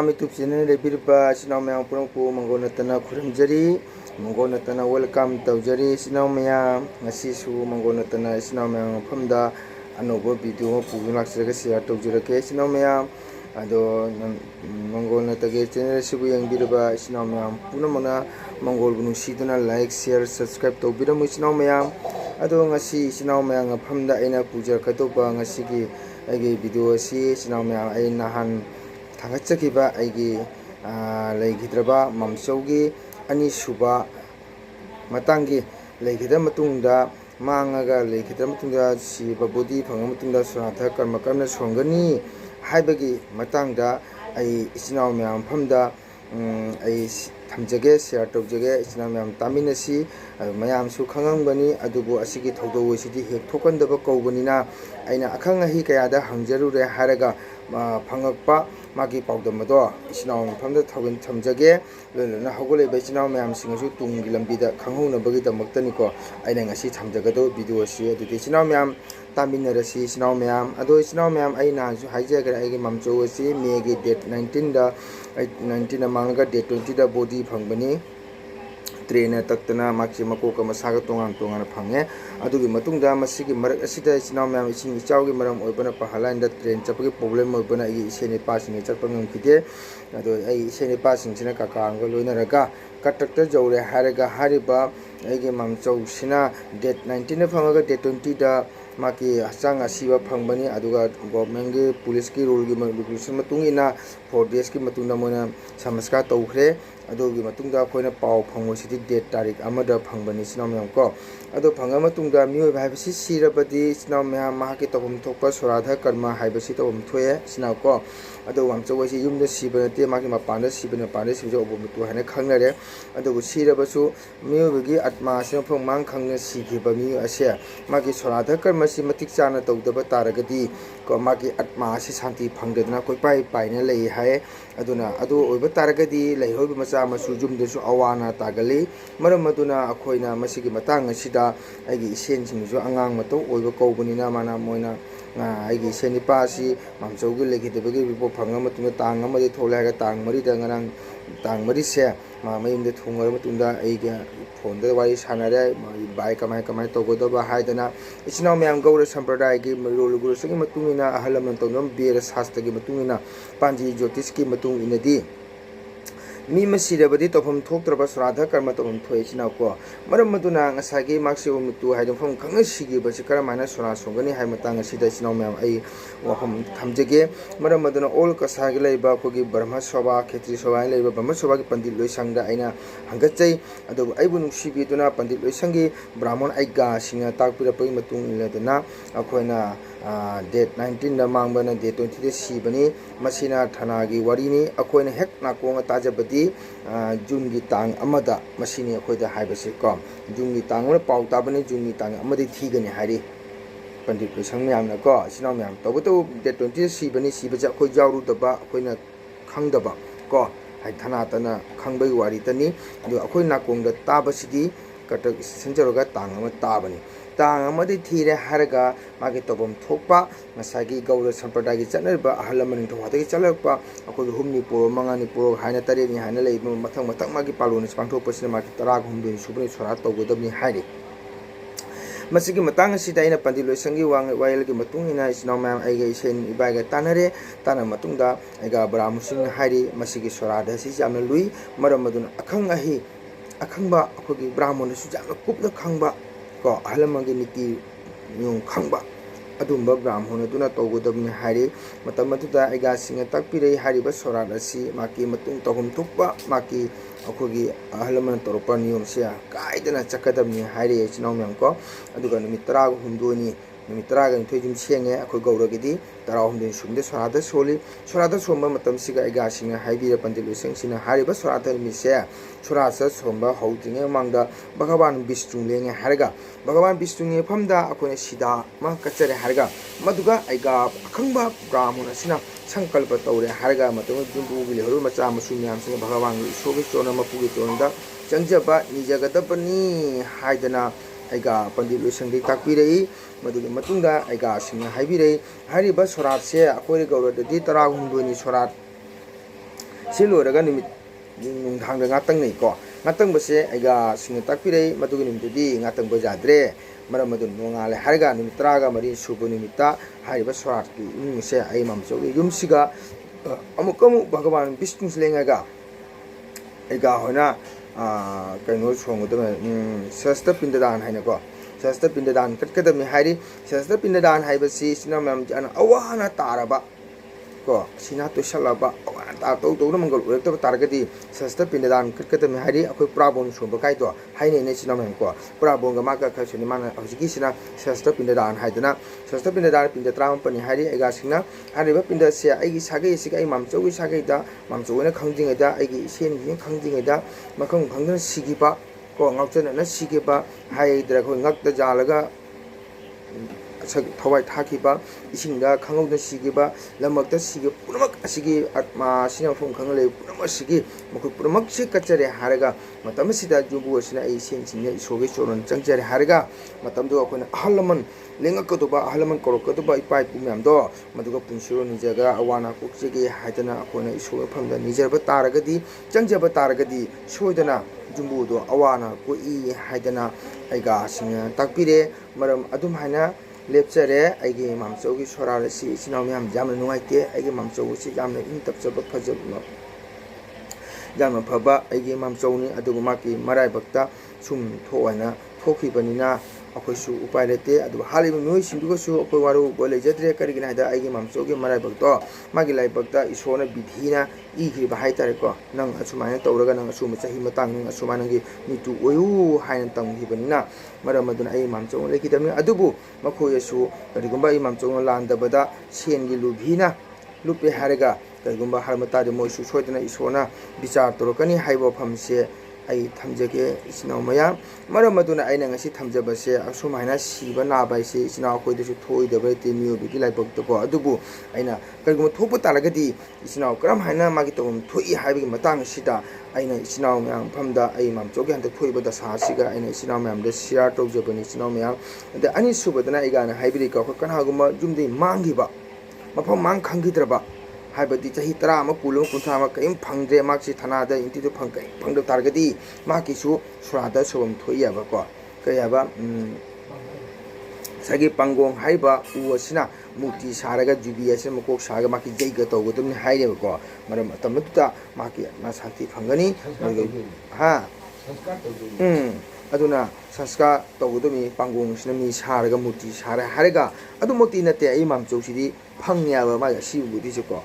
YouTube channel lebirba sinau mayam purangpu mangonatana khuramjari mangonatana welcome tawjari sinau mayam ngasisu mangonatana sinau mayam famda anoba video pugi laksiraga share tawjarake sinau mayam ado mangonatage channel sibu yangbirba sinau mayam punamana mangol bu nungsiduna like share subscribe tawbiramu sinau mayam ado ngasi sinau mayam famda aina pujarkatoba ngasigi aigi video si sinau mayam ai nahan Thangatsakiba aigi legidraba mamsaugi ani suba matangi legidra matungda mangaga legidra matungda siba body phanga matungda suratha karma karna songani haibagi matangda ai isinau myam phamda ai thamjage share tawjage isinau myam taminasi mayam su khangangbani adubu asigi thodo sidi hek thokandaba kawbanina aina akhang ahi kayada hangjarure haraga phangakpa magi paudamado isinau phamda thawin thamjage lona hogole ba isinau mayam singasu tungi lambida khanghona bagi damaktani ko aina ngasi thamjagado video si adu isinau mayam taminarasi isinau mayam ado isinau mayam aina su haijagara aigi mamcho si megi date 19 da 19 mangaga date 20 da body phangbani train taktana maksi makoka masaga tongan tongan phange adugi matungda masigi marak asida isinau mayam ising ichaugi maram oibana pahalan da train chapagi problem oibana igi iseni passing chapangam kide ado ai iseni passing sina kakanga loina raga katakta jawre haraga hariba aigi mamchau sina date 19 phangaga date 20 da maki hasang asiba phangbani aduga government ge police ki rule gi regulation matungina 4 days ki matungda mona samaska tawkhre adugi matungda khoina paw phangmo sidi date tarik amada phangbani sinau mayam ko ado phanga matungda mioi bhaibasi sirabadi sinau mayam mahaki tawum thokpa soradha karma haibasi tawum thoye sinau ko ado wamchawasi yumda sibante maki mapanda sibana panda sibja obomutu hana khangnare adugo sirabasu mioi bagi atma sin phang mang khangna sikhiba mi ase maki soradha karma si matik chana tawdaba taragadi ko maki atma si santi phangdana koi pai paina lei hai aduna adu oiba taragadi leihob macha masu jumdesu awana tagali maram maduna akhoina masigi matang asida aigi isen singju angang mato oiba kawbunina mana moina aigi senipa si mamchaugi legidebagi bipo phanga matuna tang amadi tholaga tang mari da ngarang tang mari se ma mayimde thungar matunda aiga phone da wari sanare bai kamai kamai togodoba haidana isinau mayam gaura sampradaya gi role guru sagi matungina ahalam tongam bera sasta gi matungina panji jyotish ki matung inadi mi masirabadi tofam thoktraba sradha karma tofam thoi sinau ko maram maduna ngasagi maksi mutu haidum pham khangna sigi basi karamana sura songani hai matang sida sinau mayam ai waham thamjage maram maduna all kasagi leiba khogi brahma sabha khetri sabha leiba brahma sabha gi pandit loi sangda aina hangachai adu aibu nungsibi duna pandit loi sangi brahman aiga singa takpira pai matung iladana akhoina date 19 da mangbana date 20 de sibani masina thanagi warini akoina hek nakonga tajabadi jungi tang amada masini akoida haibasi ko jungi tang ma pau tabani jungi tang amadi thigani hari pandit kusang myam na ko sinau myam tobuto date 20 sibani sibaja akoi jawru daba akoina khangdaba ko hai thana tana khangbai wari tani adu akoi nakongda tabasidi katak senjaroga tang ama tabani tang amadi thire haraga magi tobam thokpa ngasagi gaura sampradagi chanarba ahalaman thawatagi chalakpa akoi humni puro mangani puro haina tareni haina lei mathang mathang magi paloni spangthokpa sina magi tara humduni subni sora togodabni hairi masigi matang asida ina pandiloi sangi wang wailgi matungina isinau mayam aiga isen ibaiga tanare tana matungda aiga bramusing hairi masigi sorada si jamna lui maram maduna akhang ahi akhangba akogi brahmon su jamna kupna khangba ko ahalamangi niti nyung khangba adumba brahmon aduna togodabni hari matam aduda aiga singa takpirei hariba sorada si maki matung tohum thukpa maki akogi ahalaman toropa niyom sia kaidana chakadamni hari sinau myam ko aduga numit 30 humdoni numit 30 thojum senge akoi gauragidi 30 sumde sorada somba matam siga aiga singa haibira pandiloi sengsina hariba sorada mi se sorasa somba hautinge mangda bhagavan vishnu lenge harga bhagavan vishnu nge phamda akoina sida ma kachare harga maduga aiga akhangba brahmana sina sankalpa tawre harga matam jumbu bile horu macha masu myam singa bhagavan isogi chona mapugi chonda changjaba nijagadapani haidana aiga pandit loi sangdi takpirei madugi matungda aiga singa haibirei hariba sorat se akoi gaura dadi 30 sorat si loiraga nimit nungthangda ngatang nei ko ngatang base aiga singna takpirei madugi nimdudi ngatang bajadre maram madun nongale harga nimit traga mari subu nimita hariba swarat ki se ai mamcho yumsiga amukamu bhagavan vishnu lengaga aiga hoina kaino chongudame sasta pindadan haina ko sasta pindadan katkadami hari sasta pindadan haibasi sina mam jana awana taraba ko sina to shalaba awana ta to mangol urekta targadi sasta pindadan katkadami hari akoi prabon chomba kai to haine ne sina mam ko prabon ga maka ka chuni mana hojiki sina sasta pindadan haidana sasta pindadan pindatram pani hari aiga sina hariba pinda se aigi sagai sika ai mam chogi sagai da mam chogena khangjing da aigi sen gi khangjing da makang khangdan sigiba ko ngakchana na sigiba haidra ko ngakta jalaga thawai thakiba isingda khangauda sigiba lamakta sigi punamak asigi atma sina phum khangle punamak sigi mukhu punamak se kachare haraga matam sida jubu asina ai sen sinne isoge choron changchare haraga matam do akona ahalaman lenga kodoba ahalaman korokodoba ipai pumyam do maduga punsuro nijaga awana kuksege haidana akona isoge phamda nijarba taragadi changjaba taragadi soidana jumbu do awana ko I haidana aiga singa takpire maram adum haina lepchare aigi mamchogi sorala si sinau myam jamna nuaite aigi mamchogi si jamna intapchaba phajabma jamna phaba aigi mamchogni aduguma ki marai bakta sum thoana thokhibanina akoisu upai lete adu halibu noi sindugasu akoi waru bole jadre karigina hada aigi mamchogi marai bakto magi lai bakta isona bidhina igi bahai tare ko nang asumana tawraga nang asuma chahi matang nang asumana gi mitu oyu haina tanghibanina maramaduna ai mamchong lekidami adubu makhoyasu karigumba ai mamchong landabada sengi lubhina lupe haraga karigumba harmata de moisu soidana isona bichar torokani haibo phamse ai thamjage isnau maya maramaduna aina ngasi thamjabase asumaina siba nabaise isnau koidesu thoidaba te miyo bigi laibak to ko adubu aina karigumba thopa talagadi isnau karam haina magi tom thoi haibigi matang sida aina isnau myang phamda ai mamchoge handa thoiba da sasiga aina isnau myam de share tawjabani isnau myam de ani subadana igana haibiri ka ko kanhaguma jumdi mangiba mafam mang khangidraba haibadi chahi tara ama pulung kuntha ama kaim phangre maksi thana da inti do phang kai phangda targadi maki su surada sobam thoiya ba ko kayaba sagi pangong haiba uasina mukti saraga jubi ase mukok saga maki jaiga tawgodum ni haire ko maram tamatuta maki masakti phangani ha aduna sanskar tawgodumi pangong sinami saraga mukti sara harega adu mukti nate ai mamchou sidi phangya ba ma si budi ko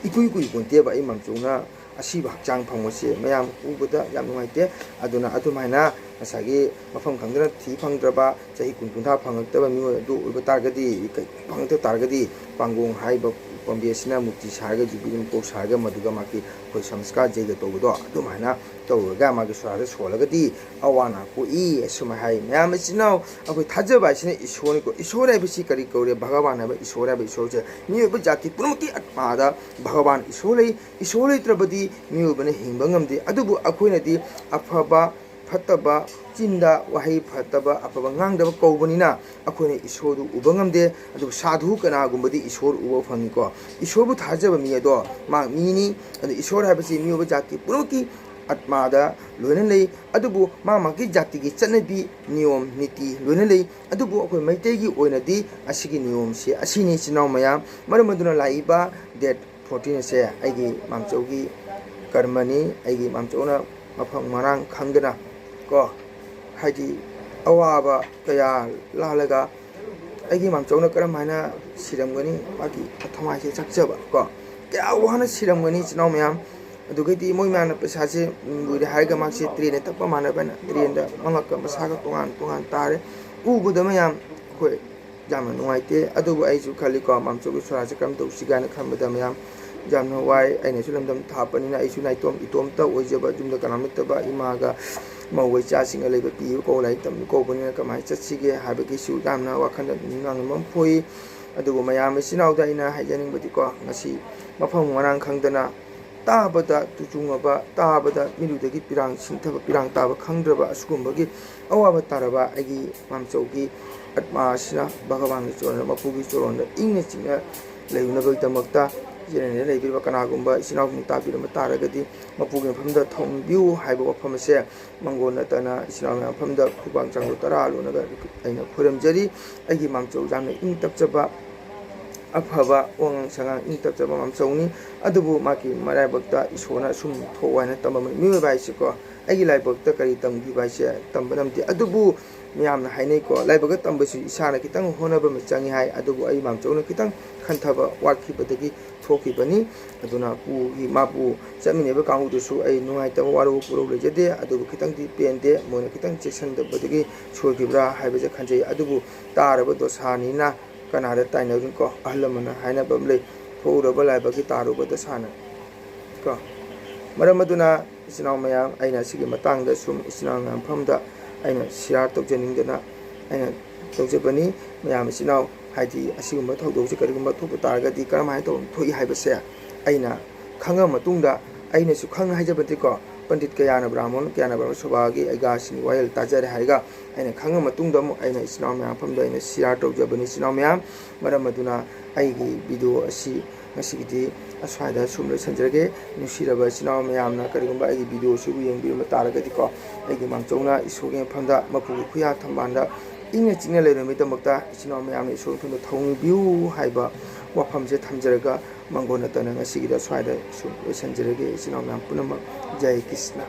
ikui kunte ba ai mamchona asiba hakchang phangwase mayam ubada yam nuaite aduna adumaina asagi mafam khangdra thi phangdraba chahi kuntha phangtaba mi du uba targadi phangte targadi pangong haiba pambiasina mukti sarga jubim ko sarga maduga maki koi samskar jega togodo adumaina tawga magi swara solagadi awana ko I suma hai mayam sinau akoi thajaba sine isoni ko isora bisi kari kore bhagavan ba isora ba isoje mi ba jati purmaki atmada bhagavan isole trabadi mi ubane hingbangam de adubu akoina di afaba fataba chinda wahai fataba afaba ngangdaba kawbanina akoina isodu ubangamde adu sadhu kana gumbadi isor uba phangi ko isobu thajaba mi ado ma mini adu isor habasi mi uba jati purmaki atmada loina lei adubu ma maki jati gi chanabi niyom niti loina lei adubu akoi maitei gi oina di asigi niyom se asini sinau maya maramaduna laiba date 14 se aigi mamchogi karmani aigi mamchona mafang marang khangdana ko haji awaba kaya lalaga aigi mamchona karam haina siramgani maki thomai se chakjaba ko kya wana siramgani sinau maya adugati moi mana pesase buri haiga maksi train tappa mana bana train da mangaka masaka tongan tare ubudama yam koi jamna nuaite adubu aisu khali ko mamchogi swarase kam to sigana khambada mayam jamna wai aine sulamdam thapani na aisu naitom itom ta ojaba jumda kanamittaba imaga mawai cha singa leba pi ko lai tam ko bani kamai chatsige habaki su jamna wakhanda nangmam phoi adubu mayam sinauda ina haijaning bati ko ngasi mafam warang khangdana tabada tujungaba tabada miludagi pirang singthaba pirang taba khangdraba asugumagi awaba taraba agi mamchogi atma sina bhagavan chorona mapugi chorona ingna chingna leunabag tamakta general ꯂꯩꯕꯤꯔꯤꯕ ꯀꯅꯥꯒꯨꯝꯕ ꯏꯆꯤꯟꯅꯥꯎꯁꯤꯡ ꯇꯥꯕꯤꯔꯝꯕ ꯇꯥꯔꯒꯗꯤ ꯃꯄꯨꯒꯤ ꯃꯐꯝꯗ ꯊꯧꯅꯤꯕꯤꯌꯨ ꯍꯥꯏꯕ ꯋꯥꯐꯝ ꯑꯁꯦ ꯃꯪꯒꯣꯜ ꯅꯠꯇꯅ ꯏꯆꯤꯟꯅꯥꯎ ꯃꯌꯥꯝ ꯃꯐꯝꯗ ꯈꯨꯕꯥꯛ ꯆꯥꯡꯗꯣ 10 ꯂꯣꯜꯂꯒ ꯑꯩꯅ ꯈꯨꯔꯨꯝꯖꯔꯤ ꯑꯩꯒꯤ ꯃꯥꯝꯆꯧ ꯌꯥꯝꯅ ꯏꯪ ꯇꯞꯆꯕ ꯑꯐꯕ ꯋꯥꯉꯥꯡ ꯁꯉꯥꯡ ꯏꯪ ꯇꯞꯆꯕ ꯃꯥꯝꯆꯧꯅꯤ ꯑꯗꯨꯕꯨ ꯃꯥꯒꯤ ꯃꯔꯥꯏꯕꯛꯇ ꯏꯁꯣꯔꯅ ꯁꯨꯝ ꯊꯣꯛꯑꯣ ꯍꯥꯏꯅ ꯇꯝꯕꯅꯤ ꯃꯤꯑꯣꯏꯕ ꯍꯥꯏꯁꯤꯀꯣ ꯑꯩꯒꯤ ꯂꯥꯏꯕꯛꯇ ꯀꯔꯤ ꯇꯝꯈꯤꯕ ꯍꯥꯏꯁꯦ ꯇꯝꯕ ꯉꯝꯗꯦ ꯑꯗꯨꯕꯨ ꯃꯌꯥꯝꯅ ꯍꯥꯏꯅꯩꯀꯣ ꯂꯥꯏꯕꯛꯇ ꯇꯝꯕꯁꯨ ꯏꯁꯥꯅ ꯈꯤꯇꯪ ꯍꯣꯠꯅꯕ ꯑꯃ ꯆꯪꯏ ꯍꯥꯏ ꯑꯗꯨꯕꯨ ꯑꯩ ꯃꯥꯝꯆꯧꯅ ꯈꯤꯇꯪ ꯈꯟꯊꯕ ꯋꯥꯠꯈꯤꯕꯗꯒꯤ ꯊꯣꯛꯈꯤꯕꯅꯤ ꯑꯗꯨꯅ ꯃꯥꯕꯨ ꯆꯠꯃꯤꯟꯅꯕ ꯀꯥꯡꯕꯨꯗꯨꯁꯨ ꯑꯩ ꯅꯨꯡꯉꯥꯏꯇꯕ ꯋꯥꯔꯧ ꯄꯨꯔꯧ ꯂꯩꯖꯗꯦ ꯑꯗꯨꯕꯨ ꯈꯤꯇꯪꯗꯤ ꯄꯦꯟꯗꯦ ꯃꯣꯏꯅ ꯈꯤꯇꯪ ꯆꯦꯛꯁꯤꯟꯗꯕꯗꯒꯤ ꯁꯣꯏꯈꯤꯕ꯭ꯔꯥ ꯍꯥꯏꯕꯁꯦ ꯈꯟꯖꯩ ꯑꯗꯨꯕꯨ ꯇꯥꯔꯕ ꯗꯣꯁꯥꯅꯤꯅ ꯀꯅꯥꯗ ꯇꯥꯏꯅꯔꯨꯅꯤꯀꯣ ꯑꯍꯜ ꯂꯃꯟꯅ ꯍꯥꯏꯅꯕ ꯑꯃ ꯂꯩ ꯊꯣꯛꯎꯔꯕ ꯂꯥꯏꯕꯛꯀꯤ ꯇꯥꯔꯨꯕ ꯗꯁꯥꯅ ꯀꯣ ꯃꯔꯝ ꯑꯗꯨꯅ ꯏꯆꯤꯟꯅꯥꯎ ꯃꯌꯥꯝ ꯑꯩꯅ ꯑꯁꯤꯒꯤ ꯃꯇꯥꯡꯗ ꯁꯨꯝ ꯏꯆꯤꯟꯅꯥꯎ ꯃꯌꯥꯝ ꯃꯐꯝꯗ ꯑꯩꯅ ꯁꯤꯌꯥꯔ ꯇꯧꯖꯅꯤꯡꯗꯅ ꯑꯩꯅ ꯇꯧꯖꯕꯅꯤ ꯃꯌꯥꯝ ꯏꯆꯤꯟꯅꯥꯎ ꯍꯥꯏꯗꯤ ꯑꯁꯤꯒꯨꯝꯕ ꯊꯧꯗꯣꯛꯁꯦ ꯀꯔꯤꯒꯨꯝꯕ ꯊꯣꯛꯄ ꯇꯥꯔꯒꯗꯤ ꯀꯔꯝꯍꯥꯏꯅ ꯇꯧꯅ ꯊꯣꯛꯏ ꯍꯥꯏꯕꯁꯦ ꯑꯩꯅ ꯈꯪꯉ ꯃꯇꯨꯡꯗ ꯑꯩꯅꯁꯨ ꯈꯪꯅ ꯍꯥꯏꯖꯕꯗꯤꯀꯣ ꯄꯟꯗꯤꯠ ꯀꯌꯥꯅ ꯕ꯭ꯔꯥꯍꯃꯟ ꯀꯌꯥꯅ ꯕ꯭ꯔꯍꯃ ꯁꯣꯚꯥꯒꯤ ꯑꯩꯒꯥꯁꯤꯡꯒꯤ ꯋꯥꯌꯦꯜ ꯇꯥꯖꯔꯦ ꯍꯥꯏꯔꯒ ꯑꯩꯅ ꯈꯪꯉ ꯃꯇꯨꯡꯗ ꯑꯃꯨꯛ ꯑꯩꯅ ꯏꯆꯤꯟꯅꯥꯎ ꯃꯌꯥꯝ ꯃꯐꯝꯗ ꯑꯩꯅ ꯁꯤꯌꯥꯔ ꯇꯧꯖꯕꯅꯤ ꯏꯆꯤꯟꯅꯥꯎ ꯃꯌꯥꯝ ꯃꯔꯝ ꯑꯗꯨꯅ ꯑꯩꯒꯤ ꯚꯤꯗꯤꯑꯣ ꯑꯁꯤ ꯉꯁꯤꯒꯤꯗꯤ ꯑꯁ꯭ꯋꯥꯏꯗ ꯁꯨꯝ ꯂꯣꯏꯁꯤꯟꯖꯔꯒꯦ ꯅꯨꯡꯁꯤꯔꯕ ꯏꯆꯤꯟꯅꯥꯎ ꯃꯌꯥꯝꯅ ꯀꯔꯤꯒꯨꯝꯕ ꯑꯩꯒꯤ ꯚꯤꯗꯤꯑꯣꯁꯤꯕꯨ ꯌꯦꯡꯕꯤꯔꯝꯕ ꯇꯥꯔꯒꯗꯤꯀꯣ ꯑꯩꯒꯤ ꯃꯥꯝꯆꯧꯅ ꯏꯁꯣꯔꯒꯤ ꯃꯐꯝꯗ ꯃꯄꯨꯒꯤ ꯈꯨꯌꯥ ꯊꯝꯕꯥꯜꯗ ꯏꯪꯅ ꯆꯤꯛꯅ ꯂꯩꯔꯝꯃꯤꯗꯃꯛꯇ ꯏꯆꯤꯟꯅꯥꯎ ꯃꯌꯥꯝꯅ ꯏꯁꯣꯔꯒꯤ ꯃꯐꯝꯗ ꯊꯧꯅꯤꯕꯤꯌꯨ ꯍꯥꯏꯕ ꯋꯥꯐꯝꯁꯦ ꯊꯝꯖꯔꯒ ꯃꯪꯒꯣꯜ ꯅꯠꯇꯅ ꯉꯁꯤꯒꯤꯗ ꯁ꯭ꯋꯥꯏꯗ ꯁꯨꯝ ꯂꯣꯏꯁꯤꯟꯖꯔꯒꯦ ꯏꯆꯤꯟꯅꯥꯎ ꯃꯌꯥꯝ ꯄꯨꯝꯅꯃꯛ ꯖय ꯀ꯭ꯔꯤꯁꯅ